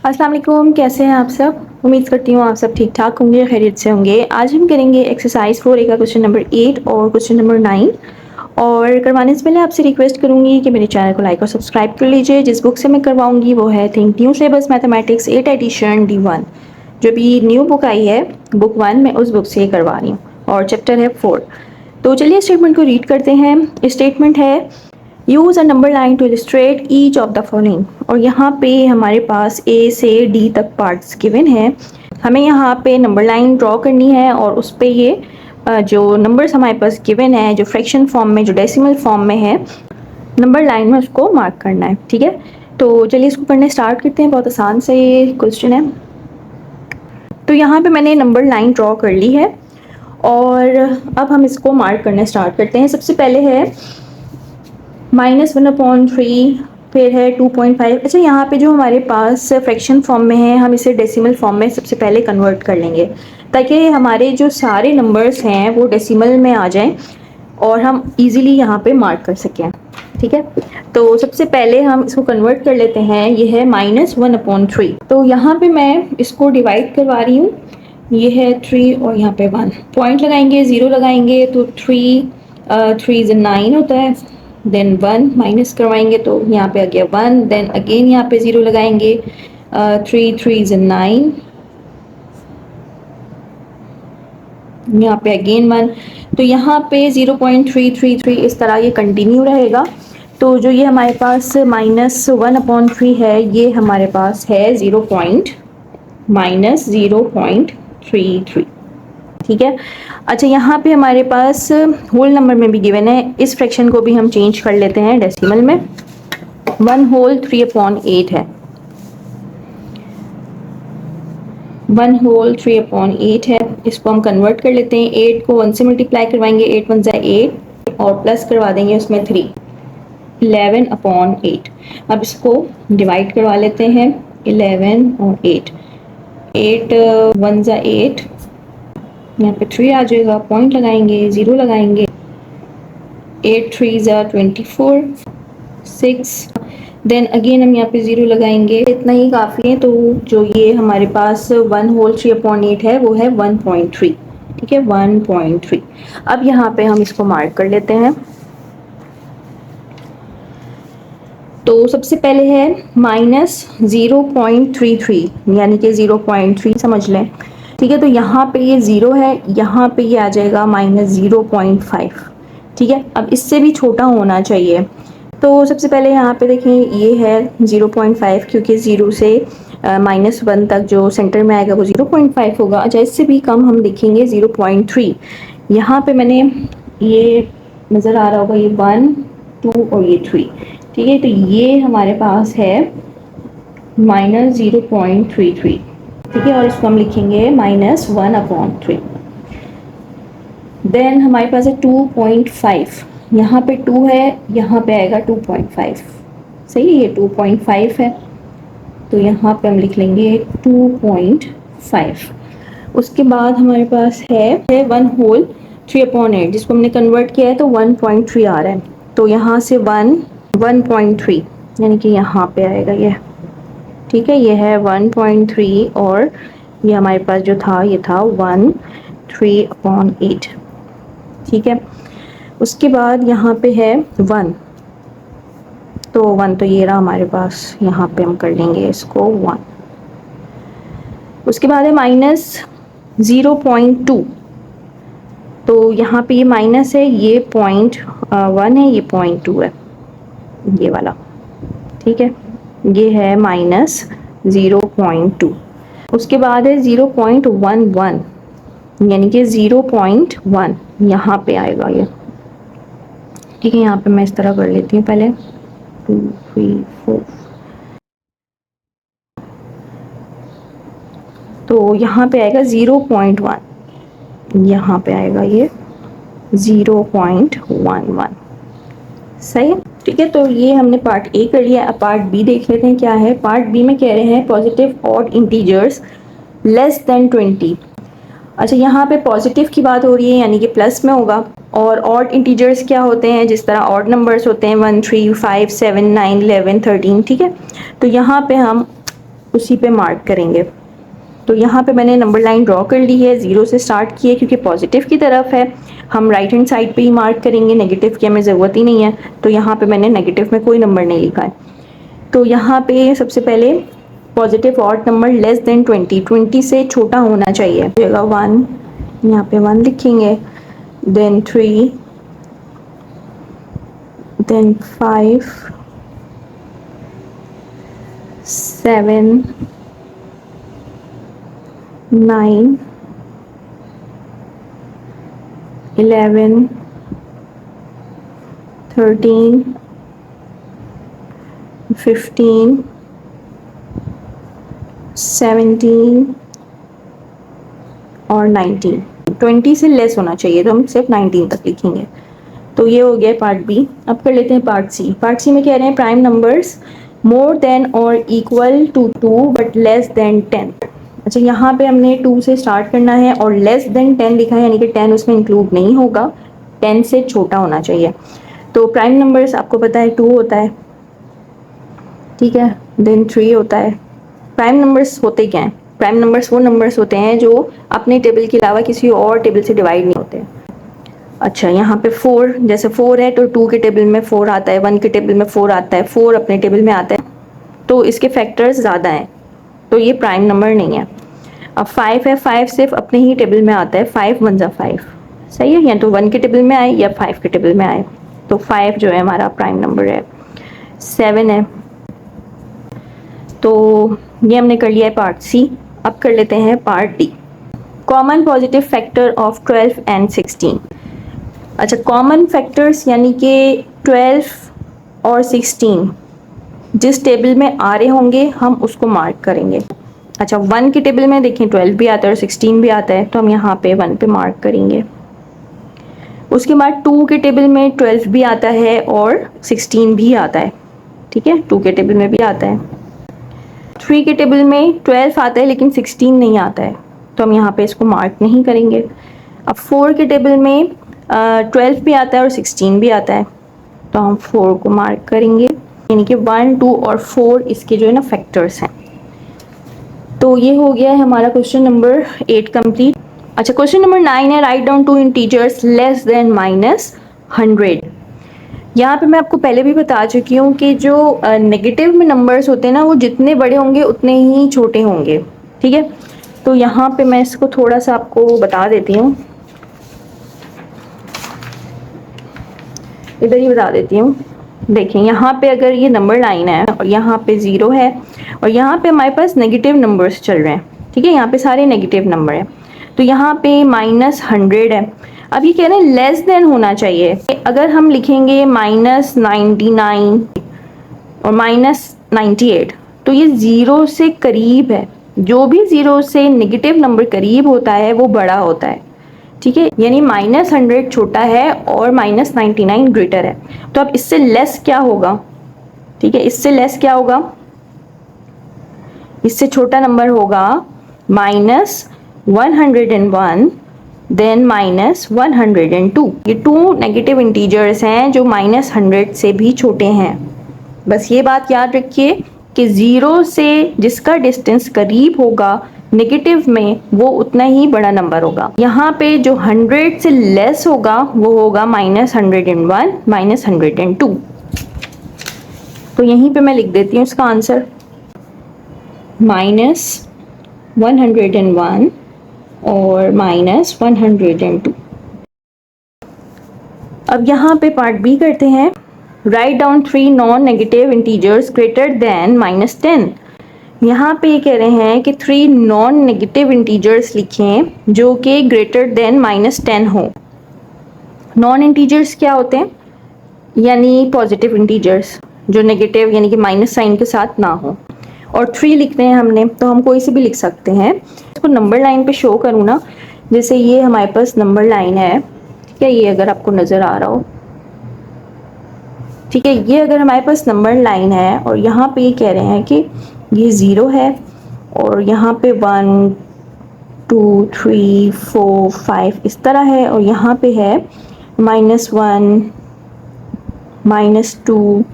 अस्सलाम वालेकुम, कैसे हैं आप सब। उम्मीद करती हूँ आप सब ठीक ठाक होंगे, खैरियत से होंगे। आज हम करेंगे एक्सरसाइज 4A का क्वेश्चन नंबर 8 और क्वेश्चन नंबर 9। और करवाने से पहले आपसे रिक्वेस्ट करूँगी कि मेरे चैनल को लाइक और सब्सक्राइब कर लीजिए। जिस बुक से मैं करवाऊँगी वो है think new syllabus mathematics 8 edition D1। जो भी न्यू बुक आई है बुक 1, मैं उस बुक से करवा रही हूँ और चैप्टर है 4। तो चलिए स्टेटमेंट को रीड करते हैं। स्टेटमेंट है use a number line to illustrate each of the following. और यहाँ पे हमारे पास A से D तक पार्ट्स गिवन है। हमें यहाँ पे नंबर लाइन ड्रॉ करनी है और उस पे ये जो नंबर्स हमारे पास गिवन है, जो फ्रैक्शन फॉर्म में, जो डेसिमल फॉर्म में है, नंबर लाइन में उसको मार्क करना है। ठीक है, तो चलिए इसको पढ़ने स्टार्ट करते हैं। बहुत आसान सा ये क्वेश्चन है। तो यहाँ पे मैंने नंबर लाइन ड्रॉ कर ली है और अब हम इसको मार्क करना स्टार्ट करते हैं। सबसे पहले है -1/3, फिर है 2.5। अच्छा, यहाँ पे जो हमारे पास फ्रैक्शन फॉर्म में है, हम इसे डेसिमल फॉर्म में सबसे पहले कन्वर्ट कर लेंगे ताकि हमारे जो सारे नंबर्स हैं वो डेसिमल में आ जाएं और हम इजीली यहाँ पे मार्क कर सकें। ठीक है, तो सबसे पहले हम इसको कन्वर्ट कर लेते हैं। ये है -1/3। तो यहाँ पे मैं इसको डिवाइड करवा रही हूँ। ये है 3 और यहाँ पे 1 पॉइंट लगाएंगे, 0 लगाएंगे तो 3 से 9 होता है। देन 1 माइनस करवाएंगे तो यहाँ पे आ गया 1। देन अगेन यहाँ पे 0 लगाएंगे, 3 से 9, यहाँ पे अगेन 1। तो यहाँ पे 0.333 इस तरह ये कंटिन्यू रहेगा। तो जो ये हमारे पास -1/3 है, ये हमारे पास है -0.33। ठीक है। अच्छा, यहाँ पे हमारे पास होल नंबर में भी गिवन है। इस फ्रैक्शन को भी हम चेंज कर लेते हैं डेसिमल में। 1 होल 3/8 है। 1 होल 3/8 है। इसको हम कन्वर्ट कर लेते हैं। 8 को 1 से मल्टीप्लाई करवाएंगे, 8 1 ज़ा 8 और प्लस करवा देंगे उसमें 3, 11/8। अब इसको डिवाइड करवा लेते हैं, 11 और 8, 8 1 ज़ा 8, यहाँ पे 3 आ जाएगा, पॉइंट लगाएंगे, 0 लगाएंगे, 8 3 ज़ा 24, 6। देन अगेन हम यहाँ पे 0 लगाएंगे। इतना ही काफ़ी है। तो जो ये हमारे पास 1 होल 3/8 है वो है 1.3। ठीक है, 1.3। अब यहाँ पे हम इसको मार्क कर लेते हैं। तो सबसे पहले है -0.33, यानी कि 0.3 समझ लें। ठीक है, तो यहाँ पे ये 0 है, यहाँ पे ये आ जाएगा -0.5। ठीक है, अब इससे भी छोटा होना चाहिए। तो सबसे पहले यहाँ पे देखें, ये है 0.5, क्योंकि 0 से -1 तक जो सेंटर में आएगा वो 0.5 होगा। अच्छा, इससे भी कम हम देखेंगे 0.3। यहाँ पे मैंने ये नज़र आ रहा होगा, ये 1 2 और ये 3। ठीक है, तो ये हमारे पास है -0.33। ठीक है, और इसको हम लिखेंगे -1/3। देन हमारे पास है 2.5। यहाँ पे 2 है, यहाँ पे आएगा 2.5। सही है, ये 2.5 है, तो यहाँ पे हम लिख लेंगे 2.5। उसके बाद हमारे पास है 1 होल 3/8, जिसको हमने कन्वर्ट किया है तो 1.3 आ रहा है। तो यहाँ से 1.3 यानी कि यहाँ पे आएगा ये। ठीक है, ये है 1.3 और ये हमारे पास जो था ये था 1/3/8। ठीक है, उसके बाद यहाँ पे है 1, तो 1 तो ये रहा हमारे पास, यहाँ पे हम कर लेंगे इसको 1। उसके बाद है -0.2, तो यहाँ पे ये माइनस है, ये 0.1 है, ये 0.2 है, ये वाला। ठीक है, ये है -0.2। उसके बाद है 0.11, यानी कि 0.1 यहाँ पे आएगा ये। ठीक है, यहाँ पे मैं इस तरह कर लेती हूँ पहले, 2 3 4। तो यहाँ पे आएगा 0.1, यहाँ पे आएगा ये 0.11। सही है। ठीक है, तो ये हमने पार्ट ए कर लिया। अब पार्ट बी देख लेते हैं क्या है। पार्ट बी में कह रहे हैं positive odd integers less than 20। अच्छा, यहाँ पे पॉजिटिव की बात हो रही है, यानी कि प्लस में होगा। और ऑड इंटीजर्स क्या होते हैं, जिस तरह ऑड नंबर्स होते हैं 1 3 5 7 9 11 13। ठीक है, तो यहाँ पे हम उसी पे मार्क करेंगे। तो यहाँ पे मैंने नंबर लाइन ड्रॉ कर ली है, 0 से स्टार्ट की है क्योंकि पॉजिटिव की तरफ है, हम राइट हैंड साइड पे ही मार्क करेंगे, नेगेटिव की हमें ज़रूरत ही नहीं है। तो यहाँ पे मैंने नेगेटिव में कोई नंबर नहीं लिखा है। तो यहाँ पे सबसे पहले positive odd number less than 20 से छोटा होना चाहिए। जगह 1, यहाँ पे 1 लिखेंगे, देन 3, देन 5, 7, 9, 11, 13, 15, 17 और 19। 20 से लेस होना चाहिए तो हम सिर्फ 19 तक लिखेंगे। तो ये हो गया पार्ट बी। अब कर लेते हैं पार्ट सी। पार्ट सी में कह रहे हैं प्राइम नंबर्स मोर देन और equal to 2 but less than 10। अच्छा, यहाँ पे हमने 2 से स्टार्ट करना है और लेस देन 10 लिखा है, यानी कि 10 उसमें इंक्लूड नहीं होगा, 10 से छोटा होना चाहिए। तो प्राइम नंबर्स आपको पता है 2 होता है, ठीक है, देन 3 होता है। प्राइम नंबर्स होते क्या हैं? प्राइम नंबर्स वो नंबर्स होते हैं जो अपने टेबल के अलावा किसी और टेबल से डिवाइड नहीं होते। अच्छा, यहाँ पे 4, जैसे 4 है तो 2 के टेबल में 4 आता है, 1 के टेबल में 4 आता है, 4 अपने टेबल में आता है, तो इसके फैक्टर्स ज़्यादा हैं, तो ये प्राइम नंबर नहीं है। अब 5 है, 5 सिर्फ अपने ही टेबल में आता है, 5 1 जा 5, सही है, या तो 1 के टेबल में आए या 5 के टेबल में आए, तो 5 जो है हमारा प्राइम नंबर है। 7 है, तो ये हमने कर लिया है पार्ट सी। अब कर लेते हैं part D. Common positive factor of 12 and 16। अच्छा, कॉमन फैक्टर्स यानी कि 12 और 16 जिस टेबल में आ रहे होंगे हम उसको मार्क करेंगे। अच्छा, 1 के टेबल में देखें 12 भी आता है और 16 भी आता है, तो हम यहाँ पे 1 पे मार्क करेंगे। उसके बाद 2 के टेबल में 12 भी आता है और 16 भी आता है, ठीक है, 2 के टेबल में भी आता है। 3 के टेबल में 12 आता है लेकिन 16 नहीं आता है, तो हम यहाँ पे इसको मार्क नहीं करेंगे। अब 4 के टेबल में 12 भी आता है और 16 भी आता है, तो हम 4 को मार्क करेंगे, यानी कि 1 2 और 4 इसके जो है ना फैक्टर्स हैं। तो ये हो गया है हमारा क्वेश्चन नंबर 8 कंप्लीट। अच्छा, क्वेश्चन नंबर 9 है write down 2 integers less than -100। यहाँ पे मैं आपको पहले भी बता चुकी हूँ कि जो नेगेटिव में नंबर्स होते हैं ना, वो जितने बड़े होंगे उतने ही छोटे होंगे, ठीक है। तो यहाँ पे मैं इसको थोड़ा सा आपको बता देती हूँ, इधर ही बता देती हूँ। देखें, यहाँ पे अगर ये नंबर लाइन है और यहाँ पे 0 है और यहाँ पे हमारे पास नेगेटिव नंबर्स चल रहे हैं, ठीक है, यहाँ पे सारे नेगेटिव नंबर हैं, तो यहाँ पे -100 है। अब ये कह रहे हैं लेस देन होना चाहिए। अगर हम लिखेंगे -99 और -98, तो ये 0 से करीब है। जो भी 0 से नेगेटिव नंबर करीब होता है वो बड़ा होता है, ठीक है, यानी -100 छोटा है और -99 ग्रेटर है। तो अब इससे लेस क्या होगा, ठीक है, इससे लेस क्या होगा, इससे छोटा नंबर होगा -101 देन -102। ये 2 नेगेटिव इंटीजर्स हैं जो -100 से भी छोटे हैं। बस ये बात याद रखिए कि 0 से जिसका डिस्टेंस करीब होगा नेगेटिव में वो उतना ही बड़ा नंबर होगा। यहाँ पे जो 100 से लेस होगा वो होगा -101 -102। तो यहीं पे मैं लिख देती हूँ इसका आंसर, -101 और -102। अब यहाँ पे पार्ट बी करते हैं। Write down 3 non negative integers greater than -10। यहाँ पे ये कह रहे हैं कि 3 नॉन नेगेटिव इंटीजर्स लिखें जो कि ग्रेटर देन -10 हो। नॉन इंटीजर्स क्या होते हैं, यानी पॉजिटिव इंटीजर्स जो नेगेटिव यानी कि माइनस साइन के साथ ना हो। और 3 लिखते हैं हमने, तो हम कोई से भी लिख सकते हैं। इसको नंबर लाइन पे शो करूँ ना, जैसे ये हमारे पास नंबर लाइन है, ठीक है, ये अगर आपको नज़र आ रहा हो, ठीक है, ये अगर हमारे पास नंबर लाइन है और यहाँ पे ये कह रहे हैं कि ये 0 है और यहाँ पे 1 2 3 4 5 इस तरह है और यहाँ पे है -1 -2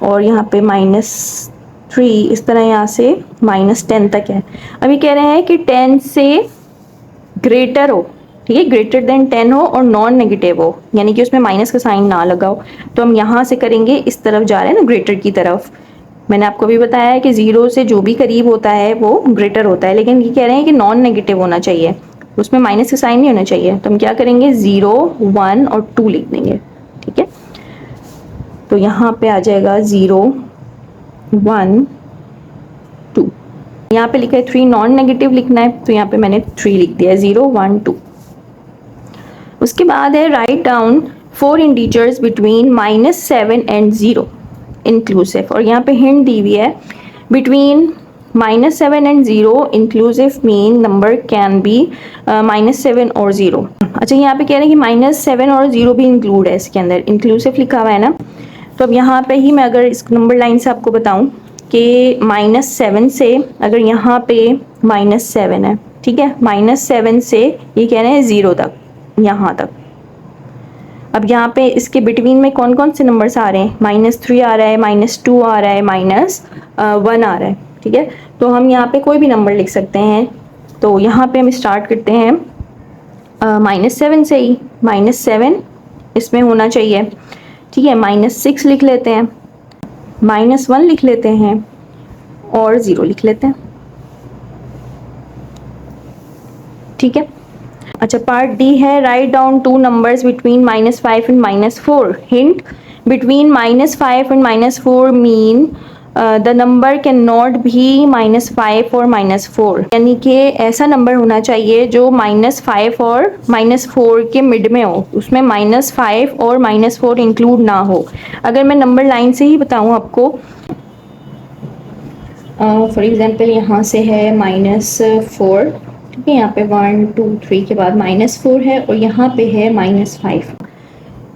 और यहाँ पे -3 -3 इस तरह यहाँ से -10 तक है। अभी कह रहे हैं कि 10 से ग्रेटर हो, ठीक है, ग्रेटर देन 10 हो और नॉन नेगेटिव हो, यानी कि उसमें माइनस का साइन ना लगा हो। तो हम यहाँ से करेंगे, इस तरफ जा रहे हैं ना ग्रेटर की तरफ। मैंने आपको भी बताया है कि 0 से जो भी करीब होता है वो ग्रेटर होता है, लेकिन ये कह रहे हैं कि नॉन नेगेटिव होना चाहिए, उसमें माइनस का साइन नहीं होना चाहिए। तो हम क्या करेंगे, 0, 1 और 2 लिख देंगे, ठीक है। तो यहाँ पे आ जाएगा 0, 1, 2। यहाँ पे लिखा है 3, नॉन नेगेटिव लिखना है, तो यहाँ पे मैंने 3 लिख दिया, 0, 1, 2। उसके बाद है write down 4 integers between -7 and 0 inclusive, और यहाँ पे हिंट दी हुई है between -7 and 0 inclusive mean number can be -7 और 0। अच्छा, यहाँ पे कह रहे हैं कि -7 और 0 भी इंक्लूड है इसके अंदर, इंक्लूसिव लिखा हुआ है ना। तो अब यहाँ पे ही मैं अगर इस नंबर लाइन से आपको बताऊँ कि -7 से, अगर यहाँ पे -7 है, ठीक है, -7 से ये कह रहे हैं 0 तक, यहाँ तक। अब यहाँ पे इसके बिटवीन में कौन कौन से नंबर्स आ रहे हैं, -3 आ रहा है, -2 आ रहा है, -1 आ रहा है, ठीक है। तो हम यहाँ पे कोई भी नंबर लिख सकते हैं। तो यहाँ पे हम स्टार्ट करते हैं -7 से ही, -7 इसमें होना चाहिए, ठीक है। -6 लिख लेते हैं, -1 लिख लेते हैं और 0 लिख लेते हैं, ठीक है। अच्छा, पार्ट डी है write down 2 numbers between -5 and -4। Hint, between -5 and -4 mean the number can not भी -5 और -4, यानी कि ऐसा नंबर होना चाहिए जो -5 और -4 के मिड में हो, उसमें -5 और -4 इंक्लूड ना हो। अगर मैं नंबर लाइन से ही बताऊं आपको, फॉर एग्जांपल यहाँ से है -4, ठीक है, यहाँ पे 1, 2, 3 के बाद -4 है और यहाँ पे है -5।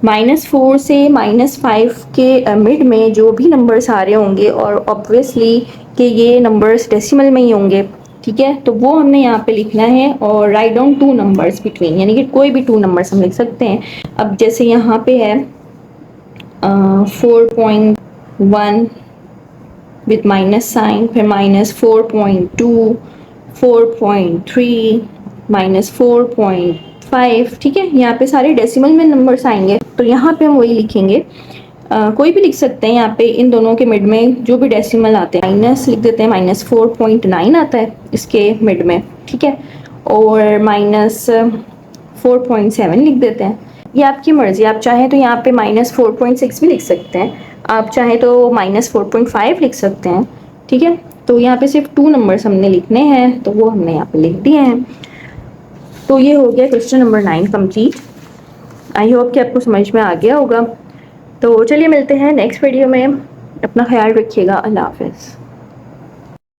-4 से -5 के मिड में जो भी नंबर्स आ रहे होंगे, और ऑब्वियसली कि ये नंबर्स डेसिमल में ही होंगे, ठीक है, तो वो हमने यहाँ पे लिखना है। और राइट डाउन 2 नंबर्स बिटवीन, यानी कि कोई भी 2 नंबर्स हम लिख सकते हैं। अब जैसे यहाँ पे है 4.1 विथ माइनस साइन, फिर -4.2, 4.3, -4.5, ठीक है। यहाँ पे सारे डेसिमल में नंबर्स आएंगे, तो यहाँ पे हम वही लिखेंगे। कोई भी लिख सकते हैं यहाँ पे, इन दोनों के मिड में जो भी डेसिमल आते हैं, माइनस लिख देते हैं, -4.9 आता है इसके मिड में, ठीक है, और -4.7 लिख देते हैं। ये आपकी मर्जी, आप चाहें तो यहाँ पे -4.6 भी लिख सकते हैं, आप चाहें तो -4.5 लिख सकते हैं, ठीक है। तो यहाँ पे सिर्फ 2 नंबर्स हमने लिखने हैं, तो वो हमने यहाँ पे लिख दिए हैं। तो ये हो गया question number 9 complete. I hope कि आपको समझ में आ गया होगा। तो चलिए मिलते हैं नेक्स्ट वीडियो में, अपना ख्याल रखिएगा, अल्लाह हाफिज़।